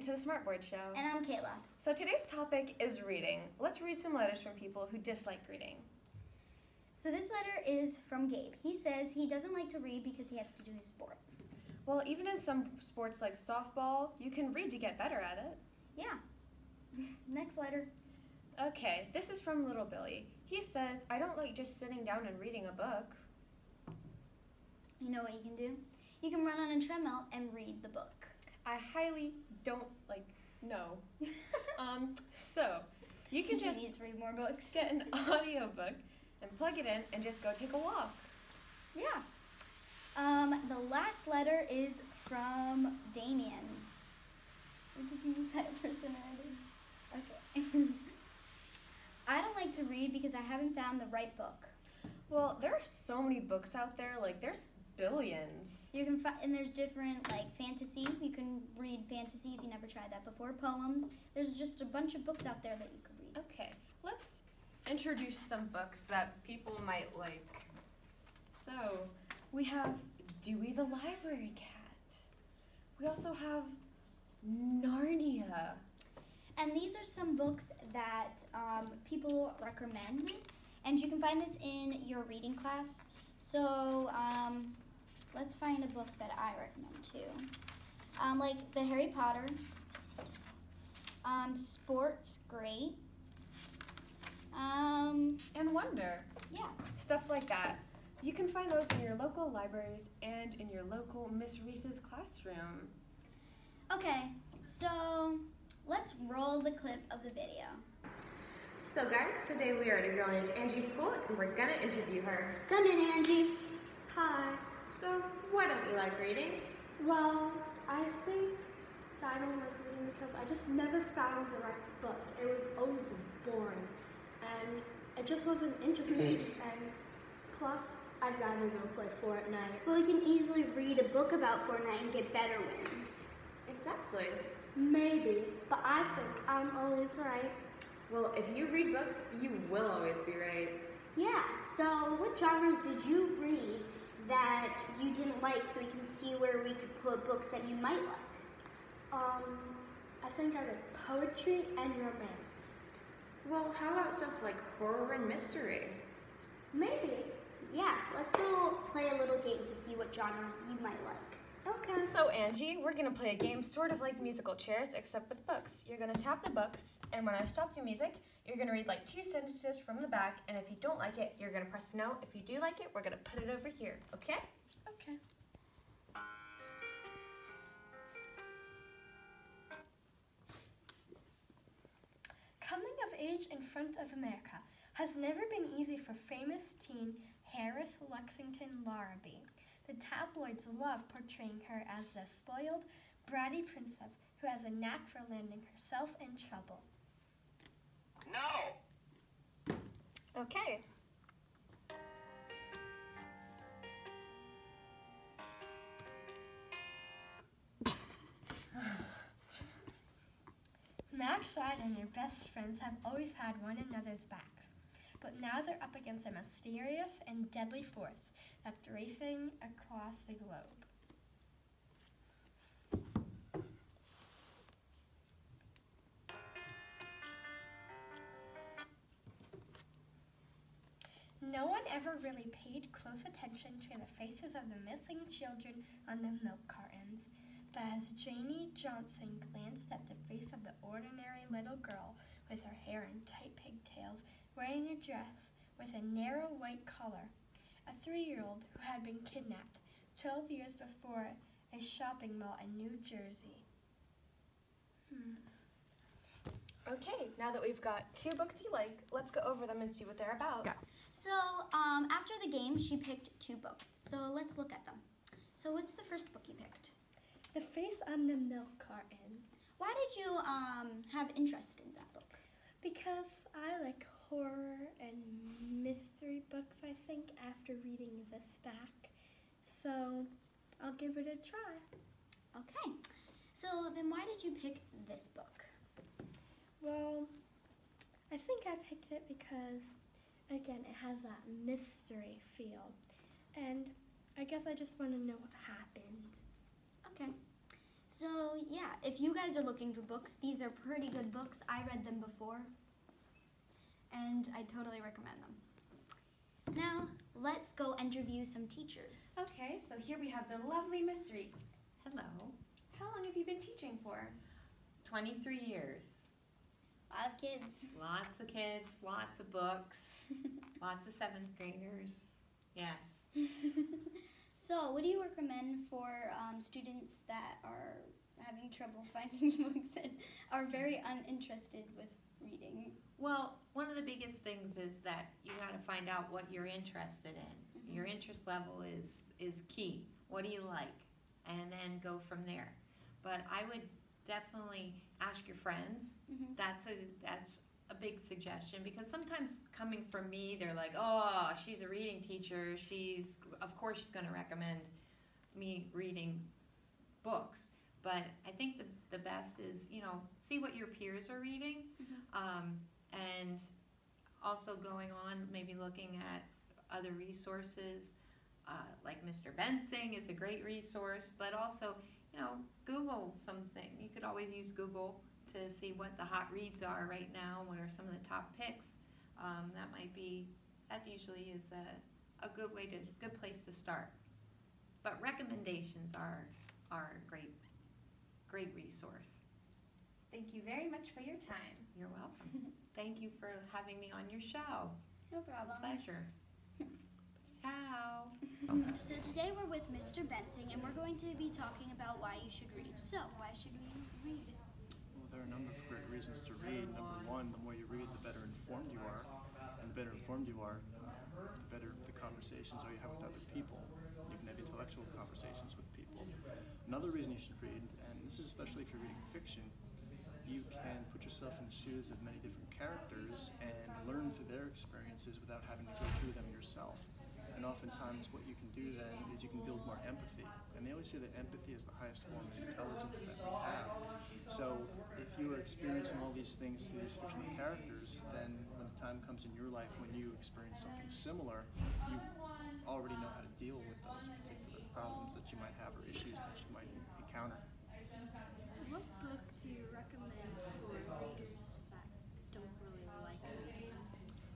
to the Smartboard Show. And I'm Kayla. So today's topic is reading. Let's read some letters from people who dislike reading. So this letter is from Gabe. He says he doesn't like to read because he has to do his sport. Well, even in some sports like softball, you can read to get better at it. Yeah. Next letter. Okay, this is from Little Billy. He says, I don't like just sitting down and reading a book. You know what you can do? You can run on a treadmill and read the book. I highly don't no. So you can just need to read more books. Get an audiobook and plug it in and just go take a walk. Yeah. The last letter is from Damien. Or did you use that person already? Okay. I don't like to read because I haven't found the right book. Well, there are so many books out there. There's billions. You can find, and there's different fantasy. You can read fantasy if you never tried that before. Poems. There's just a bunch of books out there that you can read. Okay, let's introduce some books that people might like. So we have Dewey the Library Cat. We also have Narnia. And these are some books that people recommend, and you can find this in your reading class. So let's find a book that I recommend too. Like the Harry Potter, Sports Great, and Wonder. Yeah. Stuff like that. You can find those in your local libraries and in your local Miss Reese's classroom. Okay, so let's roll the clip of the video. So guys, today we are at a girl named Angie's school and we're gonna interview her. Come in, Angie. Hi. So why don't you like reading? Well, I think that I don't like reading because I just never found the right book. It was always boring and it just wasn't interesting. And plus, I'd rather go play Fortnite. Well, you can easily read a book about Fortnite and get better wins. Exactly. Maybe, but I think I'm always right. Well, if you read books, you will always be right. Yeah, so what genres did you read that you didn't like so we can see where we could put books that you might like? I think I read poetry and romance. Well, how about stuff like horror and mystery? Maybe. Yeah, let's go play a little game to see what genre you might like. Okay. So Angie, we're gonna play a game sort of like musical chairs, except with books. You're gonna tap the books, and when I stop the music, you're gonna read 2 sentences from the back, and if you don't like it, you're gonna press no. If you do like it, we're gonna put it over here, okay? Okay. Coming of age in front of America has never been easy for famous teen Harris Lexington Larrabee. The tabloids love portraying her as the spoiled, bratty princess who has a knack for landing herself in trouble. No! Okay. Max Ride and her best friends have always had one another's backs, but now they're up against a mysterious and deadly force that's racing across the globe. No one ever really paid close attention to the faces of the missing children on the milk cartons, but as Janie Johnson glanced at the face of the ordinary little girl with her hair in tight pigtails, wearing a dress with a narrow white collar, a 3-year-old who had been kidnapped 12 years before a shopping mall in New Jersey. Okay, now that we've got 2 books you like, let's go over them and see what they're about. Go. So, after the game, she picked 2 books. So let's look at them. So what's the first book you picked? The Face on the Milk Carton. Why did you have interest in that book? Because I like horror and mystery books, I think, after reading this back. So I'll give it a try. Okay. So then why did you pick this book? Well, I think I picked it because, again, it has that mystery feel. And I guess I just want to know what happened. Okay. So yeah, if you guys are looking for books, these are pretty good books. I read them before, and I totally recommend them. Now, let's go interview some teachers. Okay, so here we have the lovely Miss Reeks. Hello. How long have you been teaching for? 23 years. A lot of kids. Lots of kids, lots of books, lots of 7th graders. Yes. So, what do you recommend for students that are having trouble finding books and are very uninterested with reading? Well, one of the biggest things is that you got to find out what you're interested in. Mm-hmm. Your interest level is key. What do you like? And then go from there. But I would definitely ask your friends. Mm-hmm. That's a big suggestion, because sometimes coming from me, they're like, oh, she's a reading teacher. Of course she's going to recommend me reading books. But I think the best is, see what your peers are reading, and also going on, maybe looking at other resources, like Mr. Bensing is a great resource, but also, Google something. You could always use Google to see what the hot reads are right now, what are some of the top picks. That usually is a good place to start. But recommendations are a great resource. Thank you very much for your time. You're welcome. Thank you for having me on your show. No It's problem. a pleasure. Ciao. So today we're with Mr. Bensing, and we're going to be talking about why you should read. So, why should we read? Well, there are a number of great reasons to read. Number one, the more you read, the better informed you are. And the better informed you are, the better the conversations are you have with other people. You can have intellectual conversations with people. Another reason you should read, and this is especially if you're reading fiction, you can put yourself in the shoes of many different characters and learn through their experiences without having to go through them yourself. And oftentimes what you can do then is you can build more empathy. And they always say that empathy is the highest form of intelligence that we have. So if you are experiencing all these things through these fictional characters, then when the time comes in your life when you experience something similar, you already know how to deal with those particular problems that you might have or issues that you might encounter. What book do you recommend for readers that don't really like reading?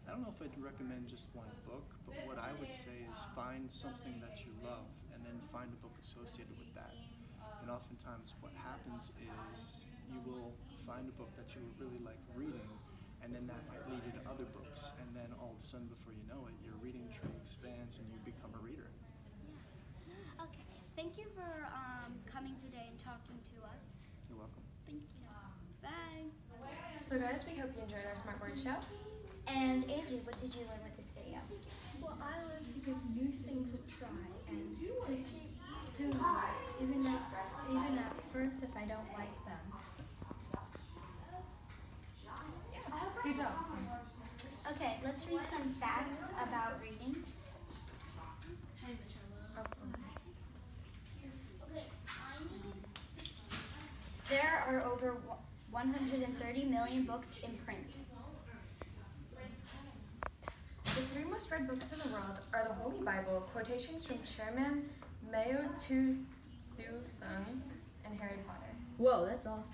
I don't know if I'd recommend just one book, but what I would say is find something that you love and then find a book associated with that. And oftentimes what happens is you will find a book that you really like reading, and then that might lead you to other books, and then all of a sudden before you know it, your reading tree expands and you become a reader. Okay, thank you for coming today and talking to us. You're welcome. Thank you. Bye. So guys, we hope you enjoyed our Smart Board show. And Angie, what did you learn with this video? Well, I learned to give new things a try and to keep doing it, even at first if I don't like them. Good job. Okay, let's read some facts about reading. There are over 130 million books in print. The 3 most read books in the world are the Holy Bible, quotations from Chairman Mao Tzu-Sung, and Harry Potter. Whoa, that's awesome.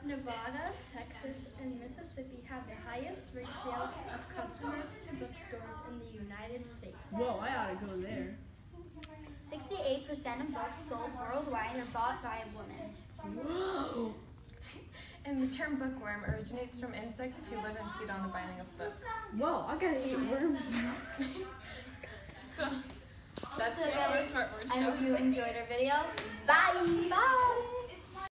Nevada, Texas, and Mississippi have the highest ratio of customers to bookstores in the United States. Whoa, I ought to go there. 68% of books sold worldwide are bought by a woman. Whoa! And the term bookworm originates from insects who live and feed on the binding of books. Whoa, I gotta eat worms now. So, that's So it for our guys, Smart Board I show. hope you enjoyed our video. Bye! Bye!